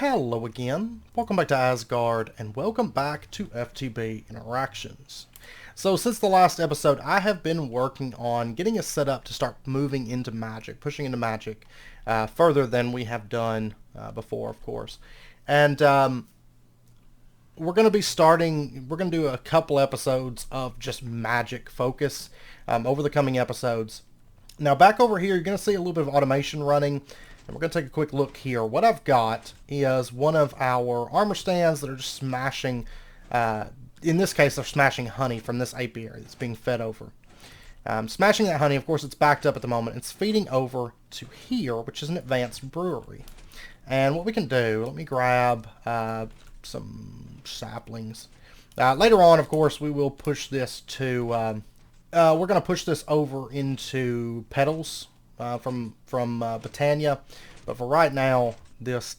Hello again, welcome back to Asgard, and welcome back to FTB Interactions. So since the last episode, I have been working on getting us set up to start moving into magic, pushing into magic further than we have done before, of course. And we're going to do a couple episodes of just magic focus over the coming episodes. Now back over here, you're going to see a little bit of automation running. And we're going to take a quick look here. What I've got is one of our armor stands that are just smashing, in this case, they're smashing honey from this apiary that's being fed over. Smashing that honey, of course, it's backed up at the moment. It's feeding over to here, which is an advanced brewery. And what we can do, let me grab some saplings. Later on, of course, we will push this to, we're going to push this over into petals. From Botania, but for right now this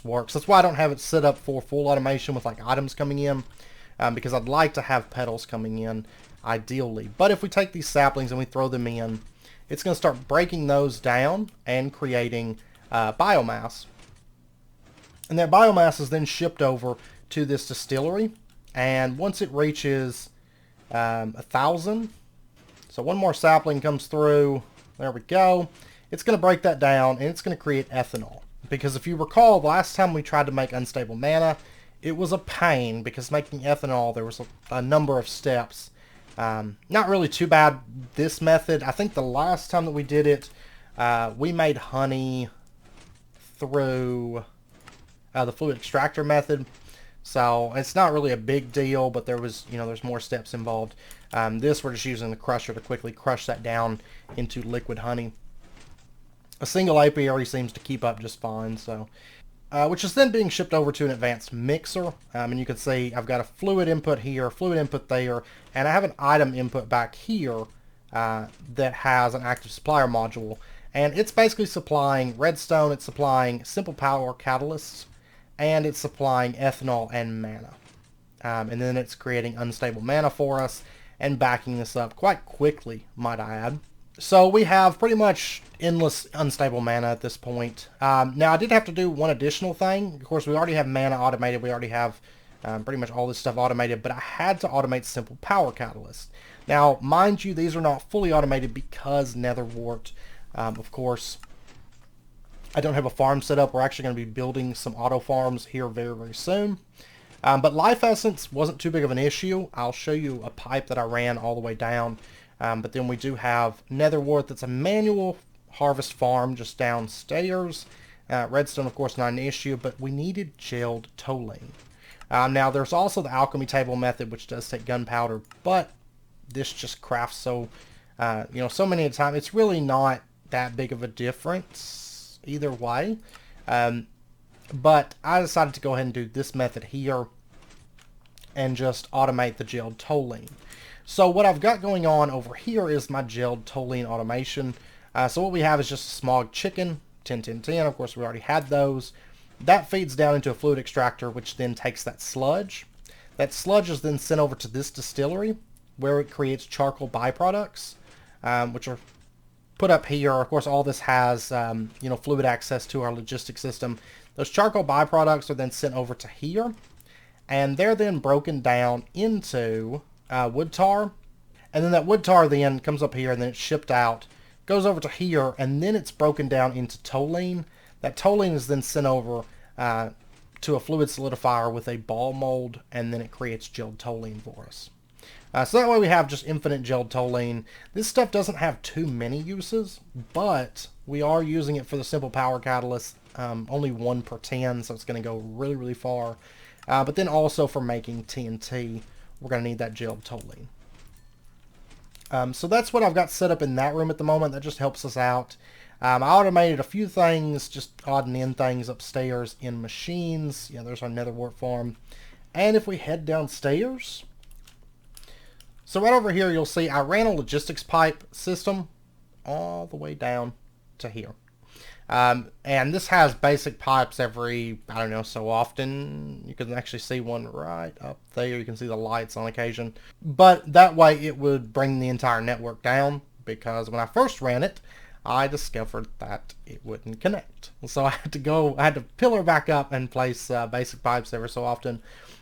works. That's why I don't have it set up for full automation with like items coming in, because I'd like to have petals coming in ideally. But if we take these saplings and we throw them in, it's going to start breaking those down and creating biomass, and that biomass is then shipped over to this distillery, and once it reaches 1,000, so one more sapling comes through, there we go, it's going to break that down and it's going to create ethanol. Because if you recall, the last time we tried to make unstable mana, it was a pain because making ethanol, there was a number of steps. Not really too bad this method. I think the last time that we did it, we made honey through the fluid extractor method. So it's not really a big deal, but there's more steps involved. This we're just using the crusher to quickly crush that down into liquid honey. A single apiary seems to keep up just fine, so which is then being shipped over to an advanced mixer. And you can see I've got a fluid input here, fluid input there, and I have an item input back here that has an active supplier module, and it's basically supplying redstone, it's supplying simple power catalysts, and it's supplying ethanol and mana. And then it's creating unstable mana for us and backing this up quite quickly, might I add. So we have pretty much endless unstable mana at this point. Now I did have to do one additional thing. Of course, we already have mana automated. We already have pretty much all this stuff automated, but I had to automate simple power catalysts. Now, mind you, these are not fully automated because nether wart, of course, I don't have a farm set up. We're actually going to be building some auto farms here very, very soon. But life essence wasn't too big of an issue. I'll show you a pipe that I ran all the way down. But then we do have nether wart that's a manual harvest farm just downstairs. Redstone, of course, not an issue, but we needed gelled toluene. Now, there's also the alchemy table method, which does take gunpowder, but this just crafts so many at a time. It's really not that big of a difference either way. But I decided to go ahead and do this method here and just automate the gelled toluene. So what I've got going on over here is my gelled toluene automation. So what we have is just a smog chicken, 10, 10, 10. Of course, we already had those. That feeds down into a fluid extractor, which then takes that sludge. That sludge is then sent over to this distillery, where it creates charcoal byproducts, which are put up here. Of course, all this has fluid access to our logistics system. Those charcoal byproducts are then sent over to here, and they're then broken down into wood tar, and then that wood tar then comes up here and then it's shipped out, goes over to here, and then it's broken down into toluene. That toluene is then sent over to a fluid solidifier with a ball mold, and then it creates gelled toluene for us. So that way we have just infinite gelled toluene. This stuff doesn't have too many uses, but we are using it for the simple power catalyst, only 1 per 10, so it's going to go really, really far. But then also for making TNT, we're going to need that gelled toluene. So that's what I've got set up in that room at the moment. That just helps us out. I automated a few things, just odd and end things upstairs in machines. Yeah, there's our nether wart farm. And if we head downstairs, so right over here, you'll see I ran a logistics pipe system all the way down to here. And this has basic pipes every, I don't know, so often. You can actually see one right up there. You can see the lights on occasion. But that way it would bring the entire network down, because when I first ran it, I discovered that it wouldn't connect. So I had to pillar back up and place basic pipes ever so often.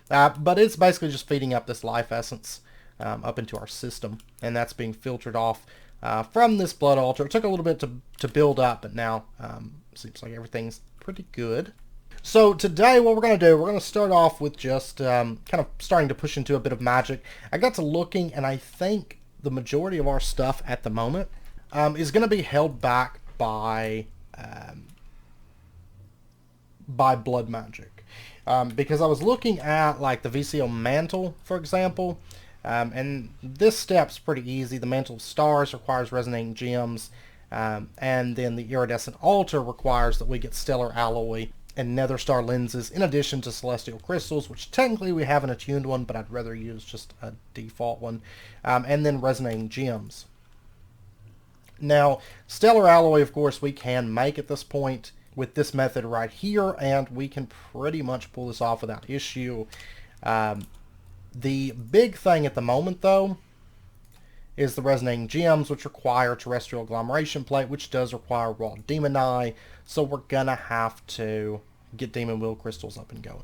But it's basically just feeding up this life essence up into our system, and that's being filtered off from this blood altar. It took a little bit to build up, but now seems like everything's pretty good. So today what we're going to do, we're going to start off with just kind of starting to push into a bit of magic. I got to looking, and I think the majority of our stuff at the moment is going to be held back by blood magic. Because I was looking at like the VCO mantle, for example, and this step's pretty easy. The Mantle of Stars requires resonating gems, and then the Iridescent Altar requires that we get stellar alloy and nether star lenses in addition to celestial crystals, which technically we have an attuned one, but I'd rather use just a default one, and then resonating gems. Now, stellar alloy, of course, we can make at this point with this method right here, and we can pretty much pull this off without issue. The big thing at the moment, though, is the resonating gems, which require terrestrial agglomeration plate, which does require raw demon eye, so we're gonna have to get demon will crystals up and going.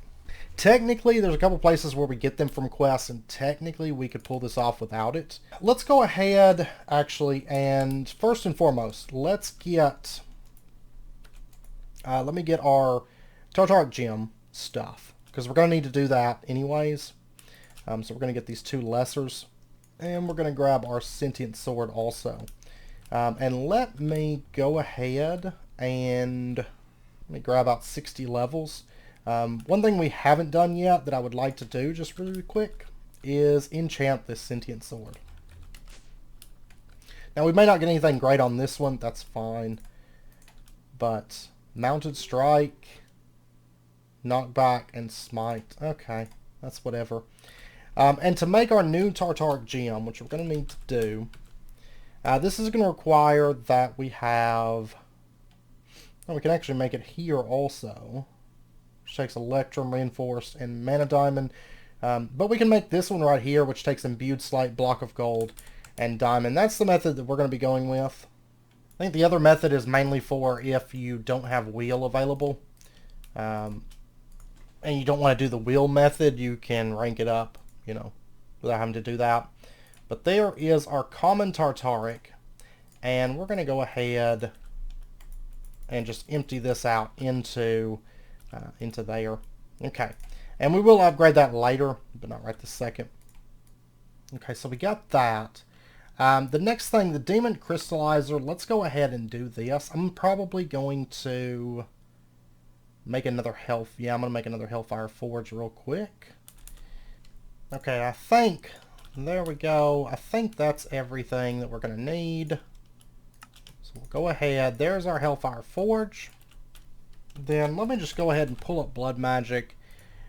Technically, there's a couple places where we get them from quests, and technically we could pull this off without it. Let's go ahead, actually, and first and foremost, let's get... let me get our Tartaric Gem stuff, because we're going to need to do that anyways. So we're going to get these two lessers, and we're going to grab our Sentient Sword also. And let me go ahead and let me grab out 60 levels. One thing we haven't done yet that I would like to do just really quick is enchant this Sentient Sword. Now we may not get anything great on this one, that's fine, but Mounted Strike, Knockback, and Smite. Okay, that's whatever. And to make our new Tartaric Gem, which we're going to need to do, this is going to require that we have... Oh, we can actually make it here also, which takes Electrum, Reinforced, and Mana Diamond. But we can make this one right here, which takes Imbued Slate, Block of Gold, and Diamond. That's the method that we're going to be going with. I think the other method is mainly for if you don't have wheel available. And you don't want to do the wheel method, you can rank it up, you know, without having to do that. But there is our common Tartaric, and we're going to go ahead and just empty this out into there. Okay, and we will upgrade that later, but not right this second. Okay, so we got that. The next thing, the Demon Crystallizer, let's go ahead and do this. I'm probably going to make another I'm going to make another Hellfire Forge real quick. Okay, I think, there we go. I think that's everything that we're going to need. So we'll go ahead. There's our Hellfire Forge. Then let me just go ahead and pull up Blood Magic,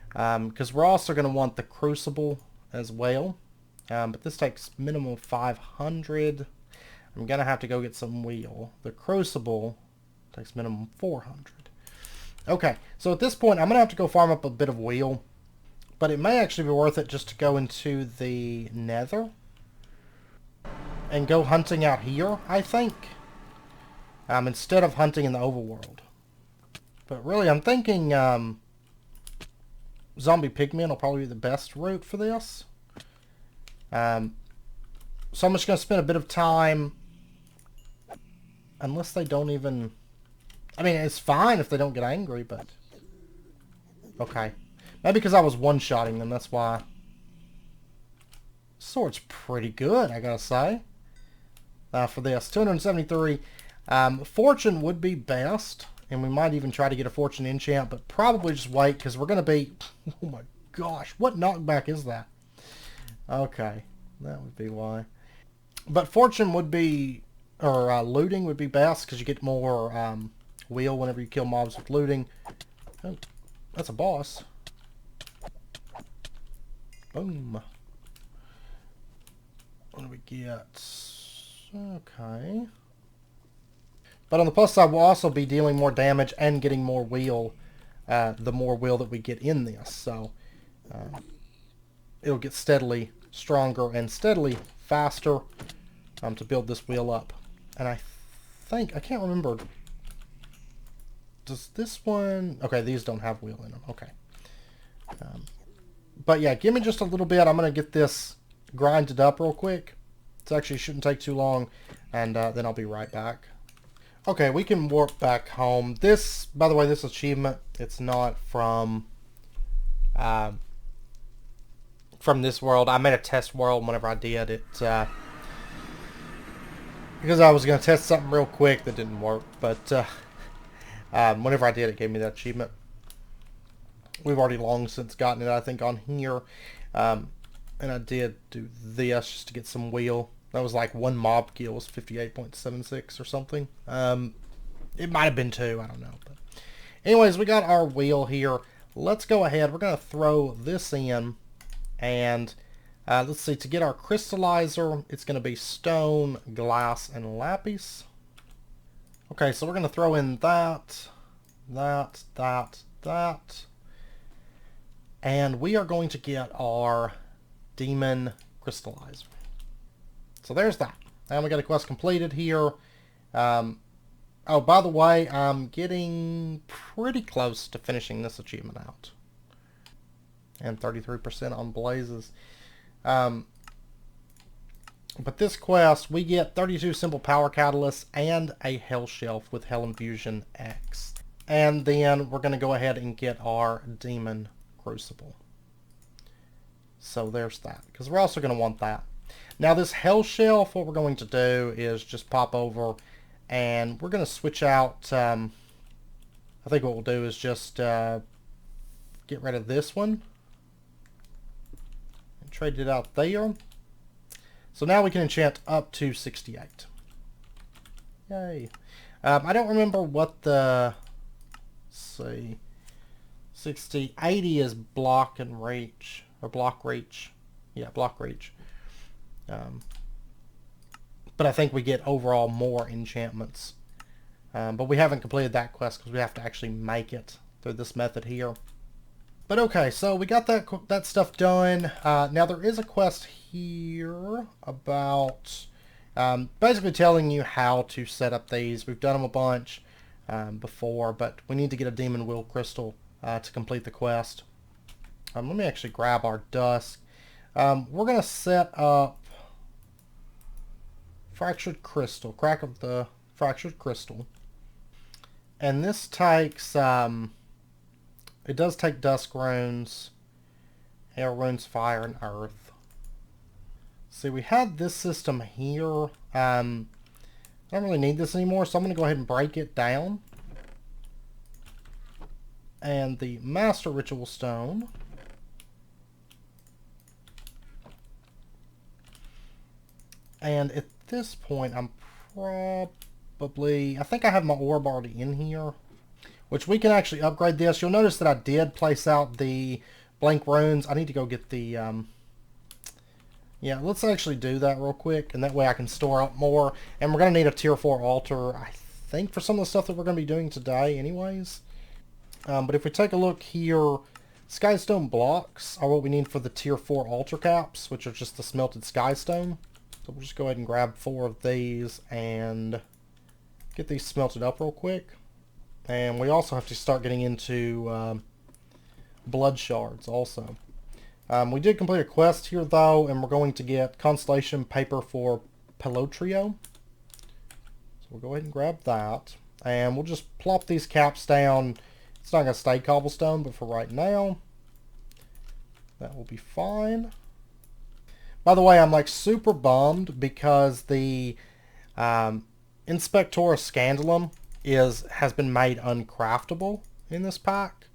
because we're also going to want the Crucible as well. But this takes minimum 500. I'm going to have to go get some wheel. The Crucible takes minimum 400. Okay, so at this point, I'm going to have to go farm up a bit of wheel. But it may actually be worth it just to go into the Nether and go hunting out here, I think, instead of hunting in the overworld. But really, I'm thinking zombie pigmen will probably be the best route for this. So I'm just going to spend a bit of time, unless they don't even... I mean, it's fine if they don't get angry, but... Okay. Maybe because I was one-shotting them, that's why. Sword's pretty good, I gotta say. For this. 273. Fortune would be best, and we might even try to get a Fortune enchant, but probably just wait, because we're going to be... Oh my gosh, what knockback is that? Okay, that would be why. But Fortune would be... Or looting would be best, because you get more wheel whenever you kill mobs with looting. Oh, that's a boss. Boom. What do we get? Okay. But on the plus side, we'll also be dealing more damage and getting more wheel, the more wheel that we get in this. So, it'll get steadily stronger and steadily faster to build this wheel up. And I think, I can't remember. Does this one... Okay, these don't have wheel in them. Okay. But yeah, give me just a little bit. I'm going to get this grinded up real quick. It actually shouldn't take too long. And then I'll be right back. Okay, we can warp back home. This, by the way, this achievement, it's not from this world. I made a test world whenever I did it. Because I was going to test something real quick that didn't work. But whenever I did, it gave me that achievement. We've already long since gotten it, I think, on here. And I did do this just to get some wheel. That was like one mob kill was 58.76 or something. It might have been 2, I don't know. But anyways, we got our wheel here. Let's go ahead. We're going to throw this in. And let's see, to get our crystallizer, it's going to be stone, glass, and lapis. Okay, so we're going to throw in that. And we are going to get our demon crystallizer. So there's that. And we got a quest completed here. Oh, by the way, I'm getting pretty close to finishing this achievement out. And 33% on blazes. But this quest, we get 32 simple power catalysts and a hell shelf with Hell Infusion X. And then we're going to go ahead and get our demon crucible. So there's that. Because we're also going to want that. Now this hell shelf, what we're going to do is just pop over and we're going to switch out, I think what we'll do is just get rid of this one and trade it out there. So now we can enchant up to 68. Yay. I don't remember what the, let's see, 80 is block and reach, or block reach. Yeah, block reach. But I think we get overall more enchantments. But we haven't completed that quest because we have to actually make it through this method here. But okay, so we got that stuff done. Now there is a quest here about basically telling you how to set up these. We've done them a bunch before, but we need to get a demon will crystal to complete the quest. Let me actually grab our dusk. We're going to set up fractured crystal, crack of the fractured crystal. And this takes, it does take dusk runes, air runes, fire, and earth. See, we had this system here. I don't really need this anymore, so I'm going to go ahead and break it down. And the Master Ritual Stone. And at this point, I'm probably... I think I have my orb already in here, which we can actually upgrade this. You'll notice that I did place out the blank runes. I need to go get the... Yeah, let's actually do that real quick, and that way I can store up more. And we're going to need a tier 4 altar, I think, for some of the stuff that we're going to be doing today anyways. But if we take a look here, Skystone blocks are what we need for the tier 4 altar caps, which are just the smelted Skystone. So we'll just go ahead and grab 4 of these and get these smelted up real quick. And we also have to start getting into blood shards also. We did complete a quest here though, and we're going to get constellation paper for Pelotrio. So we'll go ahead and grab that. And we'll just plop these caps down. It's not going to stay cobblestone, but for right now, that will be fine. By the way, I'm like super bummed because the Inspectora Scandalum has been made uncraftable in this pack.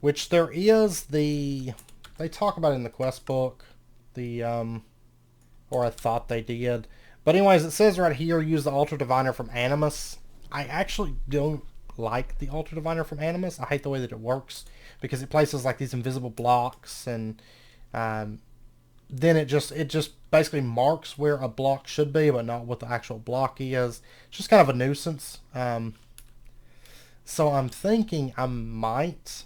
Which there is they talk about it in the quest book, or I thought they did. But anyways, it says right here, use the Altar Diviner from Animus. I actually don't like the Altar Diviner from Animus. I hate the way that it works because it places like these invisible blocks, and then it just basically marks where a block should be, but not what the actual block is. It's just kind of a nuisance. So I'm thinking I might,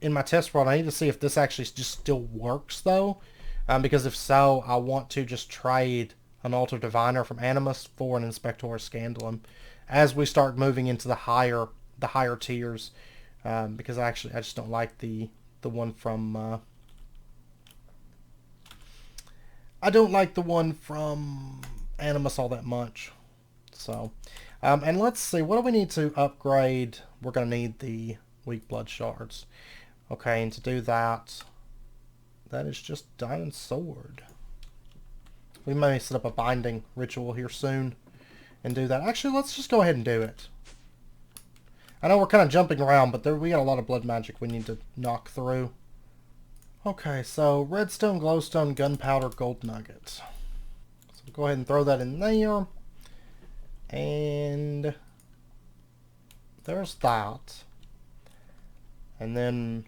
in my test run, I need to see if this actually just still works though, because if so, I want to just trade an Altar Diviner from Animus for an Inspector Scandalum as we start moving into the higher tiers, because I just don't like the one from I don't like the one from Animus all that much. So, and let's see, what do we need to upgrade? We're going to need the weak blood shards. Okay, and to do that, that is just Diamond Sword. We may set up a binding ritual here soon and do that. Actually, let's just go ahead and do it. I know we're kind of jumping around, but we got a lot of blood magic we need to knock through. Okay, so redstone, glowstone, gunpowder, gold nuggets. So go ahead and throw that in there. And there's that. And then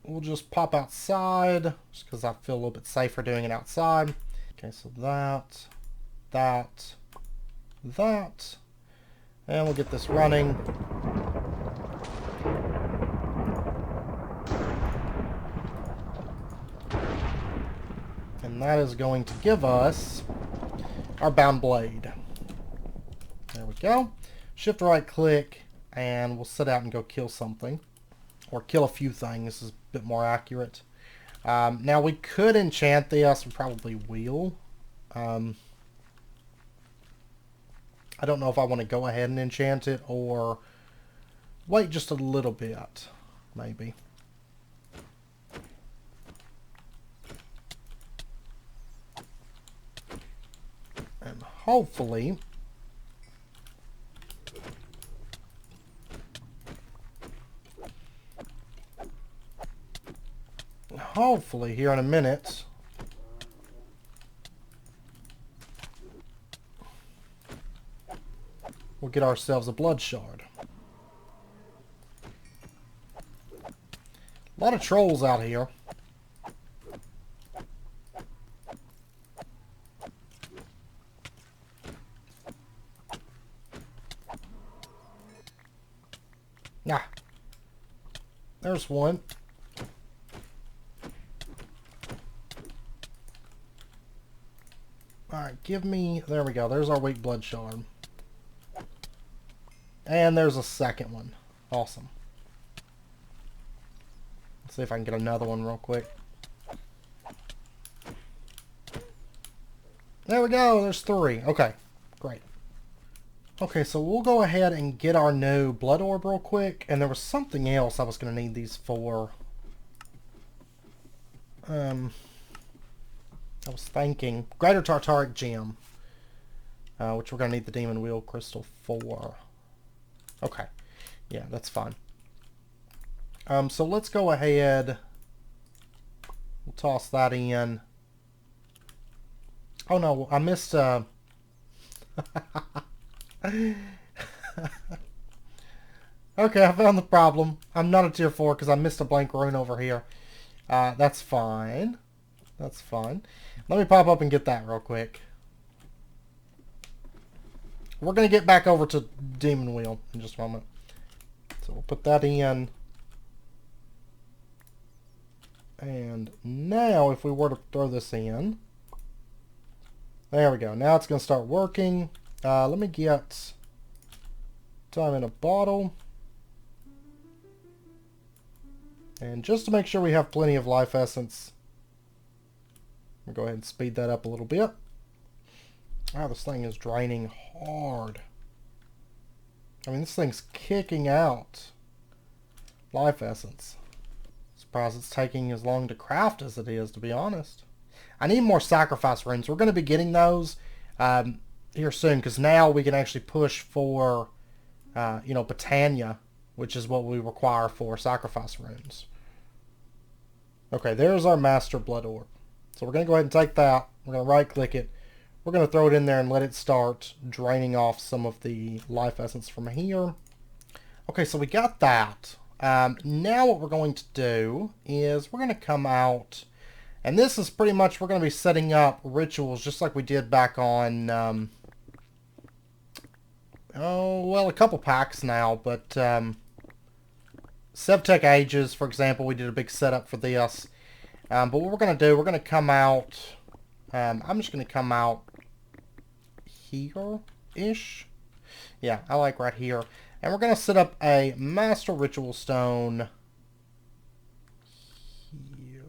we'll just pop outside, just because I feel a little bit safer doing it outside. Okay, so that. And we'll get this running. And that is going to give us our bound blade. There we go. Shift right click, and we'll set out and go kill something. Or kill a few things is a bit more accurate. Now we could enchant this, we probably will. I don't know if I want to go ahead and enchant it or wait just a little bit, maybe. And hopefully here in a minute we'll get ourselves a blood shard. A lot of trolls out here. Nah. There's one. Alright, give me... There we go. There's our weak blood shard. And there's a second one. Awesome. Let's see if I can get another one real quick. There we go. There's 3. Okay. Great. Okay, so we'll go ahead and get our new blood orb real quick. And there was something else I was going to need these for. I was thinking Greater Tartaric Gem, which we're going to need the Demon Wheel Crystal for. Okay. Yeah, that's fine. So let's go ahead. We'll toss that in. Oh no, I missed... Okay, I found the problem. I'm not a tier 4 because I missed a blank rune over here. That's fine. That's fine. Let me pop up and get that real quick. We're going to get back over to Demon Wheel in just a moment. So we'll put that in. And now if we were to throw this in. There we go. Now it's going to start working. Let me get time in a bottle. And just to make sure we have plenty of life essence, I'm going to go ahead and speed that up a little bit. Wow, this thing is draining hard. I mean, this thing's kicking out life essence. Surprised it's taking as long to craft as it is, to be honest. I need more sacrifice runes. We're going to be getting those here soon, because now we can actually push for, you know, Britannia, which is what we require for sacrifice runes. Okay, there's our Master Blood Orb. So we're going to go ahead and take that. We're going to right-click it. We're going to throw it in there and let it start draining off some of the life essence from here. Okay, so we got that. Now what we're going to do is we're going to come out, and this is pretty much, we're going to be setting up rituals just like we did back on, oh, well, a couple packs now, but Sevtech Ages, for example, we did a big setup for this. But what we're going to do, we're going to come out I'm just going to come out here-ish. Yeah, I like right here. And we're going to set up a Master Ritual Stone here.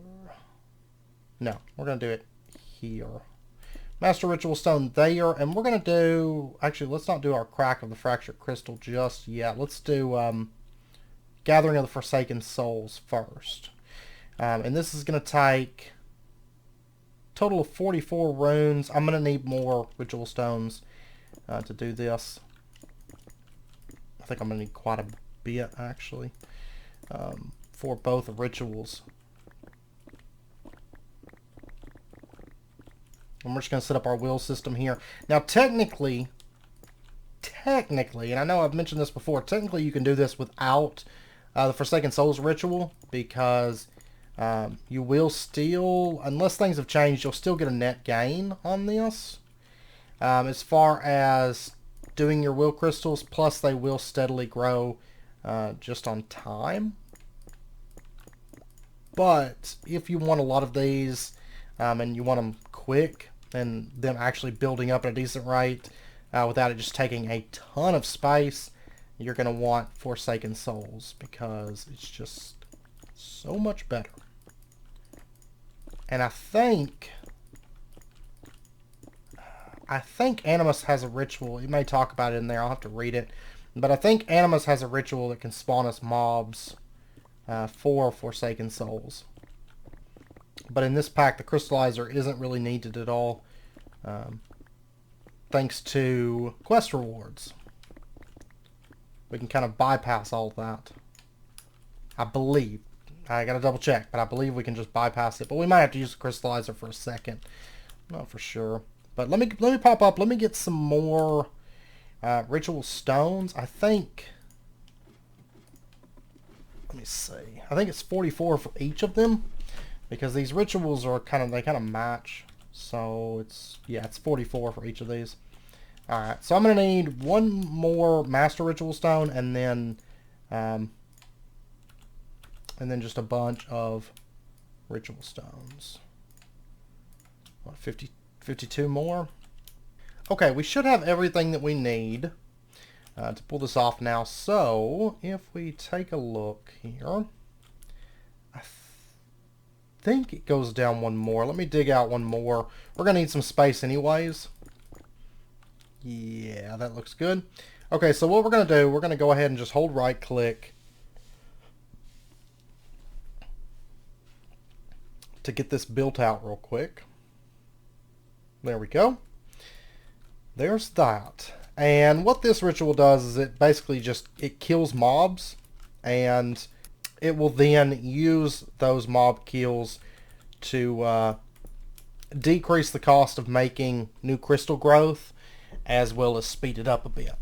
No, we're going to do it here. Master Ritual Stone there. And we're going to do... Actually, let's not do our Crack of the Fractured Crystal just yet. Let's do Gathering of the Forsaken Souls first. And this is going to take a total of 44 runes. I'm going to need more Ritual Stones to do this. I think I'm going to need quite a bit, actually, for both rituals. And we're just going to set up our will system here. Now, technically, and I know I've mentioned this before, technically you can do this without the Forsaken Souls ritual, because you will still, unless things have changed, you'll still get a net gain on this. As far as doing your will crystals, plus they will steadily grow just on time. But if you want a lot of these and you want them quick and them actually building up at a decent rate without it just taking a ton of space, you're going to want Forsaken Souls, because it's just so much better. And I think Animus has a ritual. It may talk about it in there. I'll have to read it. But I think Animus has a ritual that can spawn us mobs for Forsaken Souls. But in this pack, the Crystallizer isn't really needed at all, thanks to quest rewards. We can kind of bypass all of that. I believe. I gotta double check, but I believe we can just bypass it. But we might have to use the Crystallizer for a second. Not for sure. But let me pop up. Let me get some more ritual stones. I think. Let me see. I think it's 44 for each of them, because these rituals are they kind of match. So it's 44 for each of these. All right. So I'm gonna need one more Master Ritual Stone, and then just a bunch of Ritual Stones. What, 52 more? Okay, we should have everything that we need to pull this off now. So, if we take a look here, I think it goes down one more. Let me dig out one more. We're going to need some space anyways. Yeah, that looks good. Okay, so what we're going to do, we're going to go ahead and just hold right-click to get this built out real quick. There we go. There's that. And what this ritual does is it basically it kills mobs, and it will then use those mob kills to decrease the cost of making new crystal growth, as well as speed it up a bit.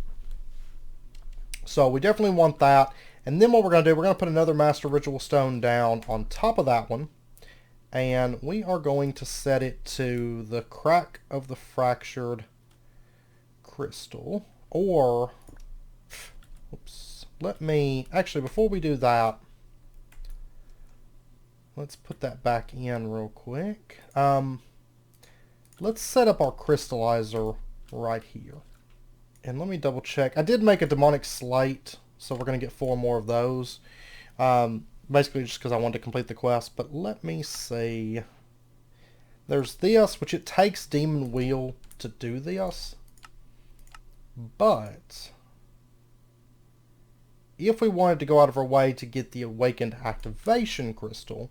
So we definitely want that. And then what we're going to do, we're going to put another Master Ritual Stone down on top of that one. And we are going to set it to the Crack of the Fractured Crystal. Or, oops, actually, before we do that, let's put that back in real quick. Let's set up our Crystallizer right here. And let me double check. I did make a demonic slate, so we're going to get 4 more of those. Basically just because I wanted to complete the quest. But let me see. There's this, which it takes Demon Wheel to do this. But if we wanted to go out of our way to get the Awakened Activation Crystal,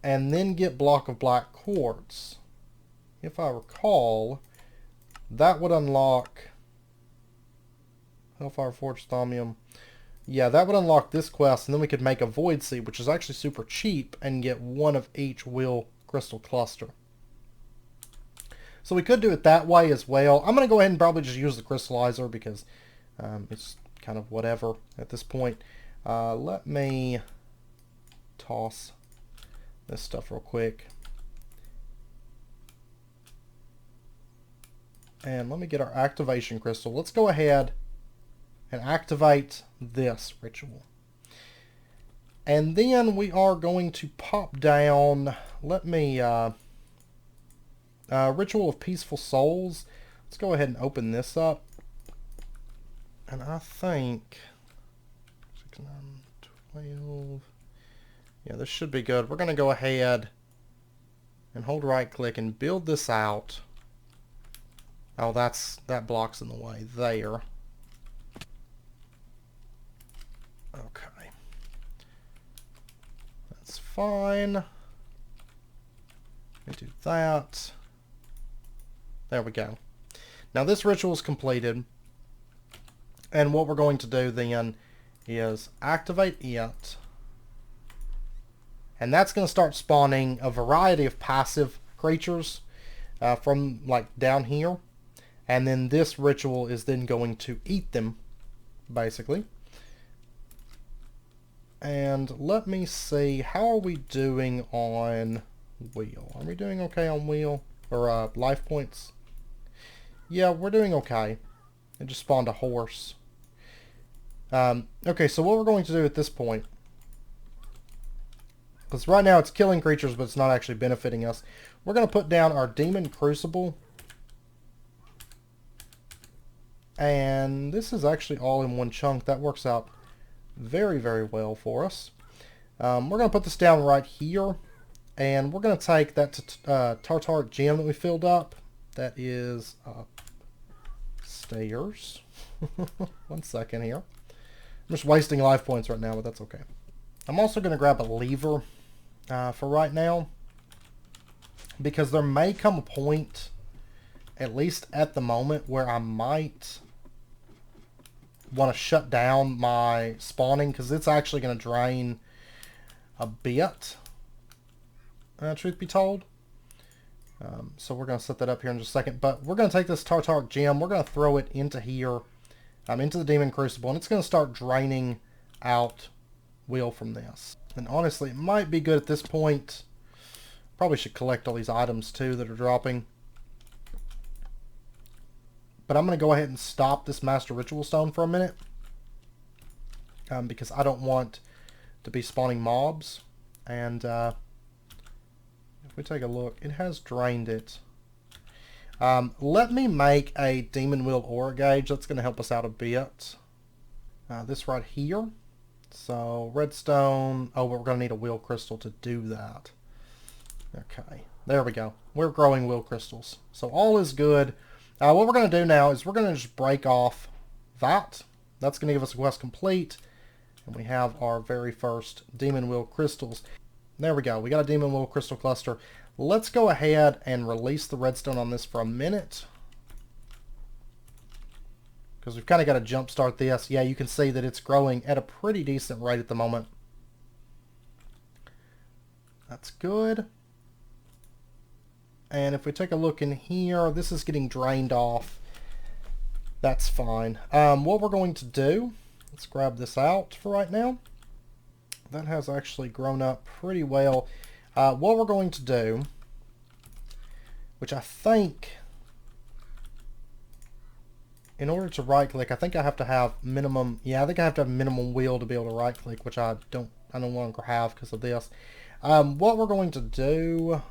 and then get Block of Black Quartz, if I recall, that would unlock Hellfire Forge, Thaumium. Yeah, that would unlock this quest, and then we could make a Void Seed, which is actually super cheap, and get 1 of each Will Crystal Cluster. So we could do it that way as well. I'm going to go ahead and probably just use the Crystallizer, because it's kind of whatever at this point. Let me toss this stuff real quick. And let me get our Activation Crystal. Let's go ahead and activate this ritual. And then we are going to pop down, let me Ritual of Peaceful Souls. Let's go ahead and open this up. And I think 6, 9, 12. Yeah, this should be good. We're going to go ahead and hold right click and build this out. Oh, that blocks in the way there. Okay. That's fine. Let me do that. There we go. Now this ritual is completed. And what we're going to do then is activate it. And that's going to start spawning a variety of passive creatures from like down here. And then this ritual is then going to eat them, basically. And let me see, how are we doing on wheel? Are we doing okay on wheel? Or life points? Yeah, we're doing okay. It just spawned a horse. Okay, so what we're going to do at this point, because right now it's killing creatures, but it's not actually benefiting us. We're going to put down our Demon Crucible. And this is actually all in one chunk. That works out very, very well for us. We're going to put this down right here. And we're going to take that Tartaric Gem that we filled up. That is upstairs. 1 second here. I'm just wasting life points right now, but that's okay. I'm also going to grab a lever for right now. Because there may come a point, at least at the moment, where I might want to shut down my spawning. Because it's actually going to drain a bit, truth be told. So we're going to set that up here in just a second. But we're going to take this Tartaric Gem. We're going to throw it into here. Into the Demon Crucible, and it's going to start draining out wheel from this. And honestly, it might be good at this point. Probably should collect all these items too that are dropping. But I'm going to go ahead and stop this Master Ritual Stone for a minute. Because I don't want to be spawning mobs. And if we take a look, it has drained it. Let me make a Demon Wheel Aura Gauge. That's going to help us out a bit. This right here. So, redstone. Oh, but we're going to need a wheel crystal to do that. Okay, there we go. We're growing wheel crystals. So, all is good. What we're going to do now is we're going to just break off that. That's going to give us a quest complete. And we have our very first Demon Wheel Crystals. There we go. We got a Demon Wheel Crystal Cluster. Let's go ahead and release the redstone on this for a minute. Because we've kind of got to jump start this. Yeah, you can see that it's growing at a pretty decent rate at the moment. That's good. And if we take a look in here, this is getting drained off. That's fine. What we're going to do, let's grab this out for right now. That has actually grown up pretty well. What we're going to do, which I think, in order to right click, I think I have to have minimum, yeah, I think I have to have minimum wheel to be able to right click, which I no longer have because of this. What we're going to do,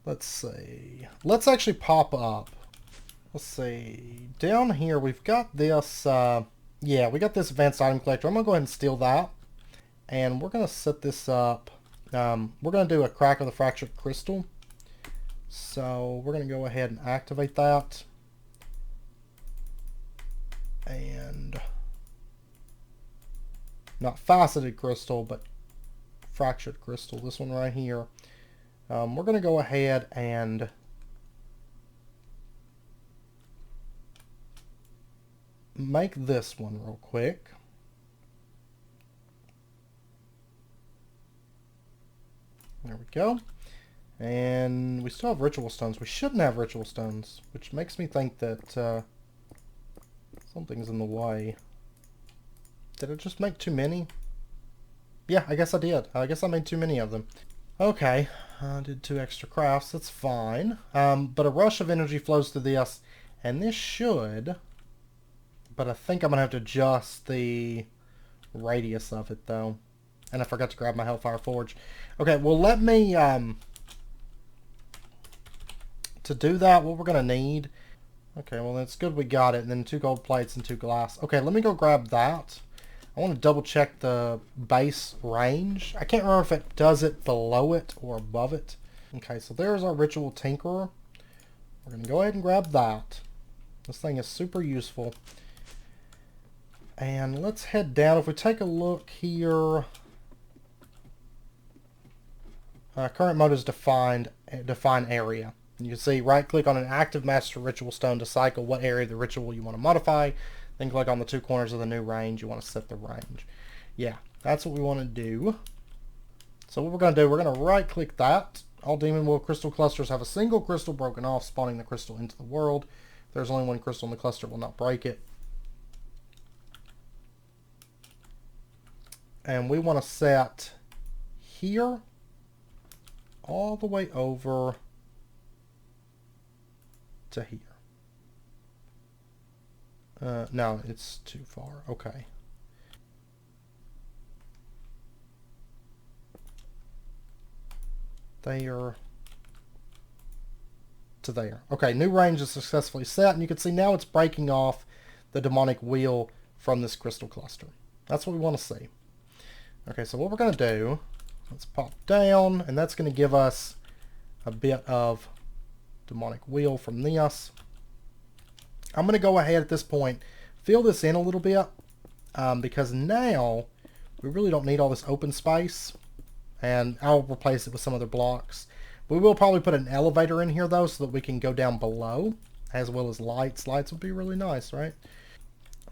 let's see, let's actually pop up. Let's see, down here we've got this, yeah, we got this advanced item collector. I'm going to go ahead and steal that. And we're going to set this up. We're going to do a crack of the fractured crystal. So we're going to go ahead and activate that. And not faceted crystal, but fractured crystal. This one right here. We're going to go ahead and make this one real quick. There we go. And we still have ritual stones. We shouldn't have ritual stones, which makes me think that something's in the way. Did I just make too many? Yeah, I guess I did. I guess I made too many of them. Okay, I did 2 extra crafts. That's fine. But a rush of energy flows through this, and this should, but I think I'm going to have to adjust the radius of it, though. And I forgot to grab my Hellfire Forge. Okay, well, let me to do that, what we're going to need... Okay, well, it's good we got it. And then 2 gold plates and 2 glass. Okay, let me go grab that. I want to double check the base range. I can't remember if it does it below it or above it. Okay, so there's our Ritual Tinkerer. We're going to go ahead and grab that. This thing is super useful. And let's head down. If we take a look here... current mode is define area. You can see right-click on an active Master Ritual Stone to cycle what area of the ritual you want to modify. Then click on the 2 corners of the new range. You want to set the range. Yeah, that's what we want to do. So what we're going to do, we're going to right-click that. All Demon Will Crystal Clusters have a single crystal broken off, spawning the crystal into the world. If there's only 1 crystal in the cluster, it will not break it. And we want to set here all the way over to here. No, it's too far. Okay. There to there. Okay, new range is successfully set, and you can see now it's breaking off the demonic wheel from this crystal cluster. That's what we want to see. Okay, so what we're going to do, let's pop down, and that's going to give us a bit of demonic wheel from this. I'm going to go ahead at this point, fill this in a little bit, because now we really don't need all this open space, and I'll replace it with some other blocks. We will probably put an elevator in here though, so that we can go down below, as well as lights. Lights would be really nice, right?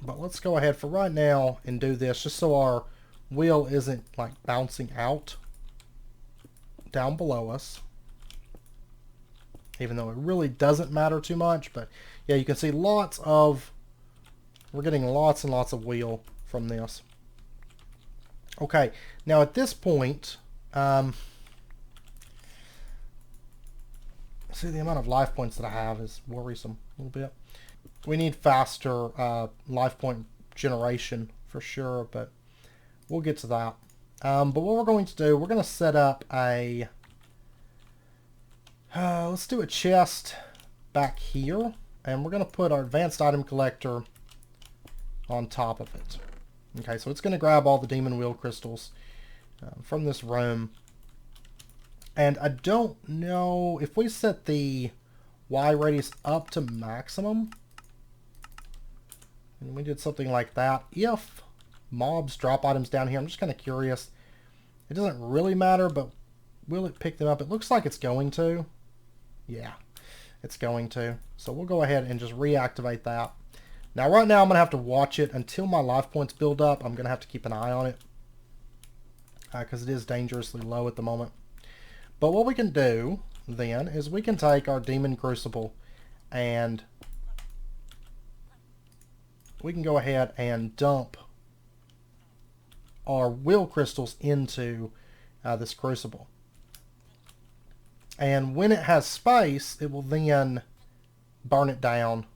But let's go ahead for right now and do this, just so our wheel isn't like bouncing out down below us. Even though it really doesn't matter too much, but yeah, you can see we're getting lots and lots of wheel from this. Okay, now at this point, see, the amount of life points that I have is worrisome a little bit. We need faster life point generation for sure, but we'll get to that. But what we're going to do, we're going to set up a... let's do a chest back here, and we're going to put our advanced item collector on top of it. Okay, so it's going to grab all the demon wheel crystals from this room. And I don't know if we set the Y radius up to maximum, and we did something like that, if mobs drop items down here, I'm just kind of curious. It doesn't really matter, but will it pick them up? It looks like it's going to. Yeah, it's going to. So we'll go ahead and just reactivate that. Now right now I'm going to have to watch it until my life points build up. I'm going to have to keep an eye on it because it is dangerously low at the moment. But what we can do then is we can take our Demon Crucible and we can go ahead and dump our will crystals into this crucible. And when it has space, it will then burn it down.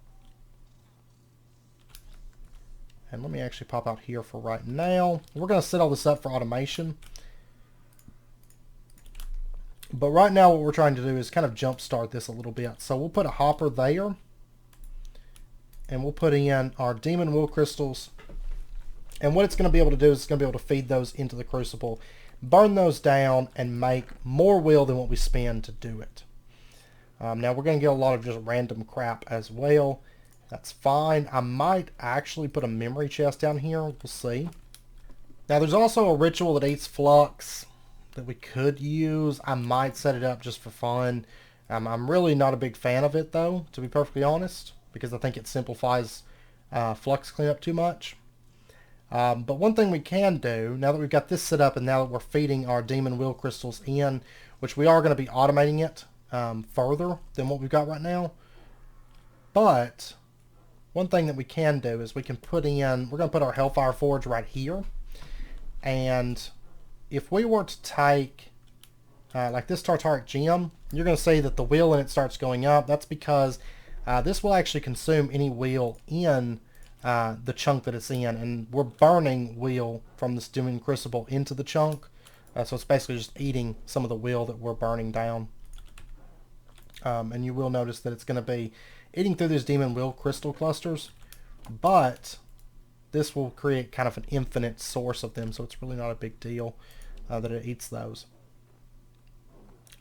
And let me actually pop out here for right now. We're going to set all this up for automation. But right now what we're trying to do is kind of jumpstart this a little bit. So we'll put a hopper there. And we'll put in our Demon Will Crystals. And what it's going to be able to do is it's going to be able to feed those into the crucible, burn those down, and make more will than what we spend to do it. Now we're going to get a lot of just random crap as well. That's fine. I might actually put a memory chest down here. We'll see. Now there's also a ritual that eats flux that we could use. I might set it up just for fun. I'm really not a big fan of it though, to be perfectly honest, because I think it simplifies flux cleanup too much. But one thing we can do, now that we've got this set up and now that we're feeding our Demon Will Crystals in, which we are going to be automating it further than what we've got right now. But one thing that we can do is we can put in, we're going to put our Hellfire Forge right here. And if we were to take like this Tartaric Gem, you're going to see that the wheel in it starts going up. That's because this will actually consume any wheel in the chunk that it's in, and we're burning wheel from this Demon Crucible into the chunk, so it's basically just eating some of the wheel that we're burning down. And you will notice that it's going to be eating through these demon wheel crystal clusters, but this will create kind of an infinite source of them, so it's really not a big deal that it eats those.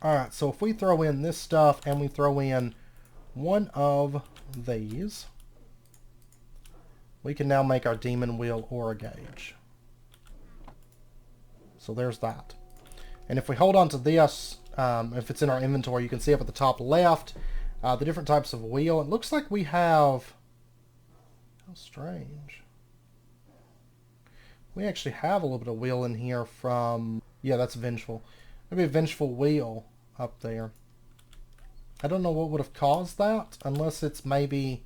Alright, so if we throw in this stuff and we throw in one of these, we can now make our demon wheel aura gauge. So there's that. And if we hold on to this, if it's in our inventory, you can see up at the top left the different types of wheel. It looks like we have... How strange. We actually have a little bit of wheel in here from... Yeah, that's Vengeful. Maybe a Vengeful wheel up there. I don't know what would have caused that, unless it's maybe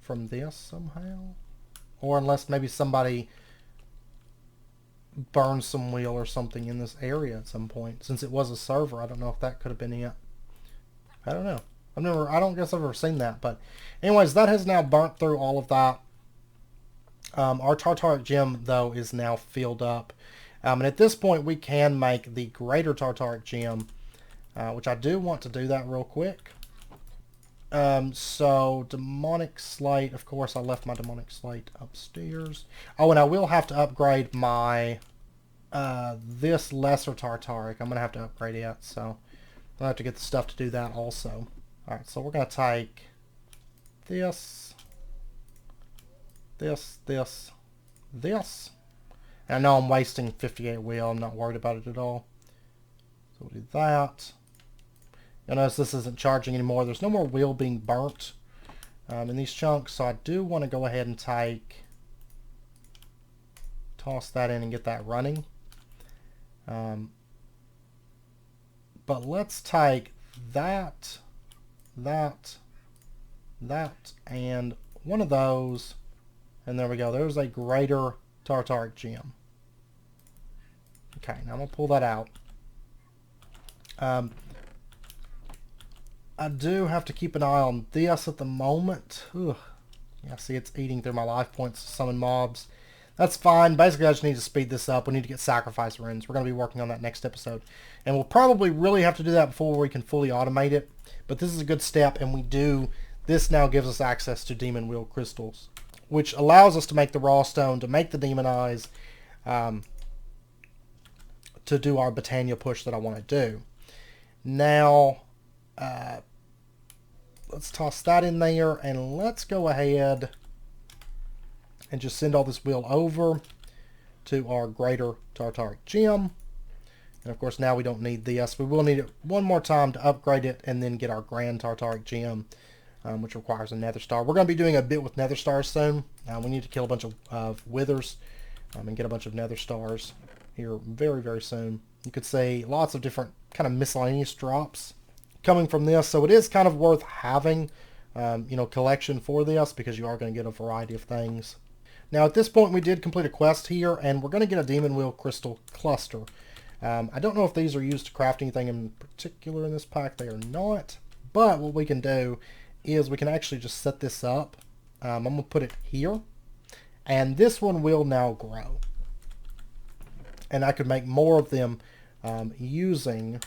from this somehow. Or unless maybe somebody burned some wheel or something in this area at some point. Since it was a server, I don't know if that could have been it. I don't know. I don't guess I've ever seen that. But anyways, that has now burnt through all of that. Our Tartaric Gem, though, is now filled up. And at this point, we can make the greater Tartaric Gem, which I do want to do that real quick. So, Demonic Slate. Of course, I left my Demonic Slate upstairs. Oh, and I will have to upgrade my, this lesser Tartaric. I'm going to have to upgrade it, so I'll have to get the stuff to do that also. Alright, so we're going to take this, this, this. And I know I'm wasting 58 wheel. I'm not worried about it at all. So we'll do that. You'll notice this isn't charging anymore. There's no more wheel being burnt in these chunks. So I do want to go ahead and toss that in and get that running. But let's take that, and one of those. And there we go. There's a greater Tartaric Gem. Okay, now I'm going to pull that out. I do have to keep an eye on this at the moment. Ugh. Yeah, see, it's eating through my life points to summon mobs. That's fine. Basically, I just need to speed this up. We need to get sacrifice runes. We're going to be working on that next episode. And we'll probably really have to do that before we can fully automate it. But this is a good step, and we do. This now gives us access to demon wheel crystals, which allows us to make the raw stone, to make the demon eyes, to do our Botania push that I want to do. Now, let's toss that in there, and let's go ahead and just send all this wheel over to our greater Tartaric Gem. And of course, now we don't need this. We will need it one more time to upgrade it and then get our grand Tartaric Gem, which requires a nether star. We're going to be doing a bit with nether stars soon. We need to kill a bunch of withers and get a bunch of nether stars here very, very soon. You could see lots of different kind of miscellaneous drops coming from this, so it is kind of worth having collection for this, because you are going to get a variety of things. Now at this point we did complete a quest here, and we're going to get a demon wheel crystal cluster. I don't know if these are used to craft anything in particular in this pack. They are not, but what we can do is we can actually just set this up. I'm going to put it here, and this one will now grow, and I could make more of them using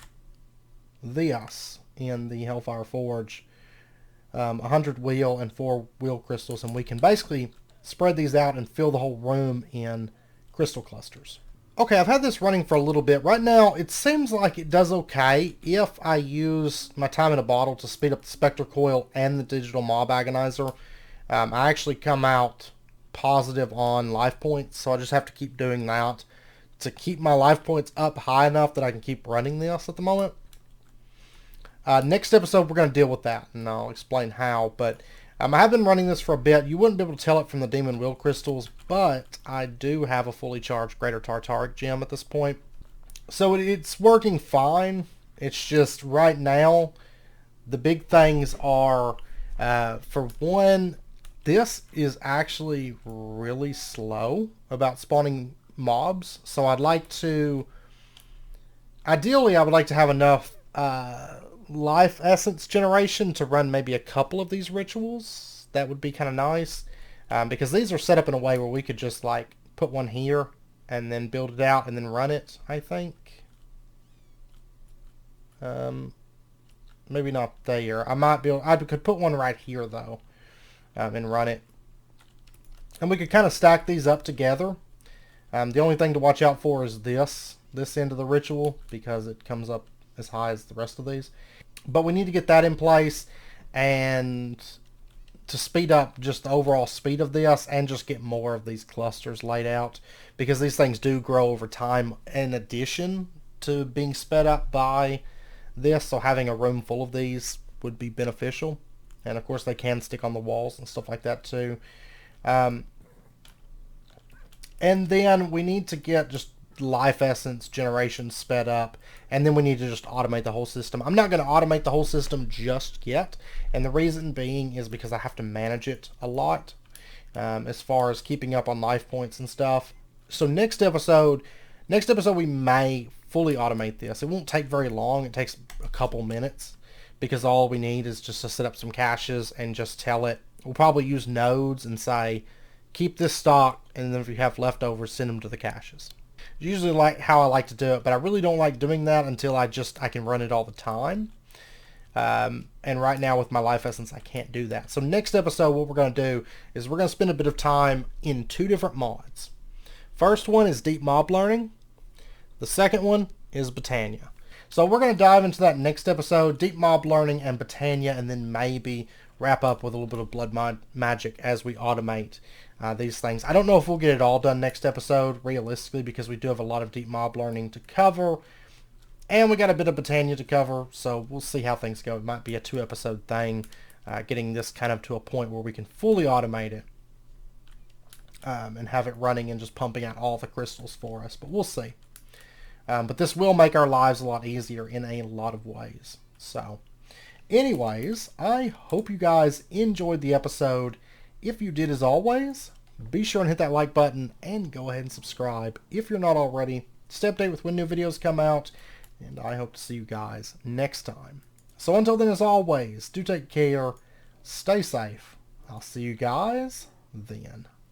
this in the Hellfire Forge. 100 wheel and 4 wheel crystals, and we can basically spread these out and fill the whole room in crystal clusters. Okay, I've had this running for a little bit. Right now, it seems like it does okay if I use my time in a bottle to speed up the Spectre Coil and the Digital Mob Agonizer. I actually come out positive on life points, so I just have to keep doing that to keep my life points up high enough that I can keep running this at the moment. Next episode, we're going to deal with that, and I'll explain how, but I have been running this for a bit. You wouldn't be able to tell it from the Demon Wheel Crystals, but I do have a fully charged Greater Tartaric Gem at this point. So it's working fine. It's just right now, the big things are, for one, this is actually really slow about spawning mobs. So I'd like to, ideally I would like to have enough life essence generation to run maybe a couple of these rituals. That would be kind of nice, because these are set up in a way where we could just like put one here and then build it out and then run it, I think. Maybe not there. I might be able, I could put one right here though, and run it. And we could kind of stack these up together. The only thing to watch out for is this end of the ritual, because it comes up as high as the rest of these. But we need to get that in place, and to speed up just the overall speed of this, and just get more of these clusters laid out, because these things do grow over time in addition to being sped up by this. So having a room full of these would be beneficial. And of course they can stick on the walls and stuff like that too. And then we need to get just life essence generation sped up, and then we need to just automate the whole system. I'm not going to automate the whole system just yet, and the reason being is because I have to manage it a lot, as far as keeping up on life points and stuff. So next episode we may fully automate this. It won't take very long. It takes a couple minutes, because all we need is just to set up some caches and just tell it. We'll probably use nodes and say, keep this stock, and then if you have leftovers, send them to the caches. Usually like how I like to do it, but I really don't like doing that until I can run it all the time. And right now with my life essence, I can't do that. So next episode, what we're going to do is we're going to spend a bit of time in two different mods. First one is Deep Mob Learning. The second one is Botania. So we're going to dive into that next episode, Deep Mob Learning and Botania, and then maybe wrap up with a little bit of blood magic as we automate these things. I don't know if we'll get it all done next episode, realistically, because we do have a lot of Deep Mob Learning to cover, and we got a bit of Botania to cover, so we'll see how things go. It might be a 2-episode thing, getting this kind of to a point where we can fully automate it, and have it running and just pumping out all the crystals for us, but we'll see. But this will make our lives a lot easier in a lot of ways. So anyways, I hope you guys enjoyed the episode. If you did, as always, be sure and hit that like button and go ahead and subscribe if you're not already. Stay updated with when new videos come out, and I hope to see you guys next time. So until then, as always, do take care, stay safe. I'll see you guys then.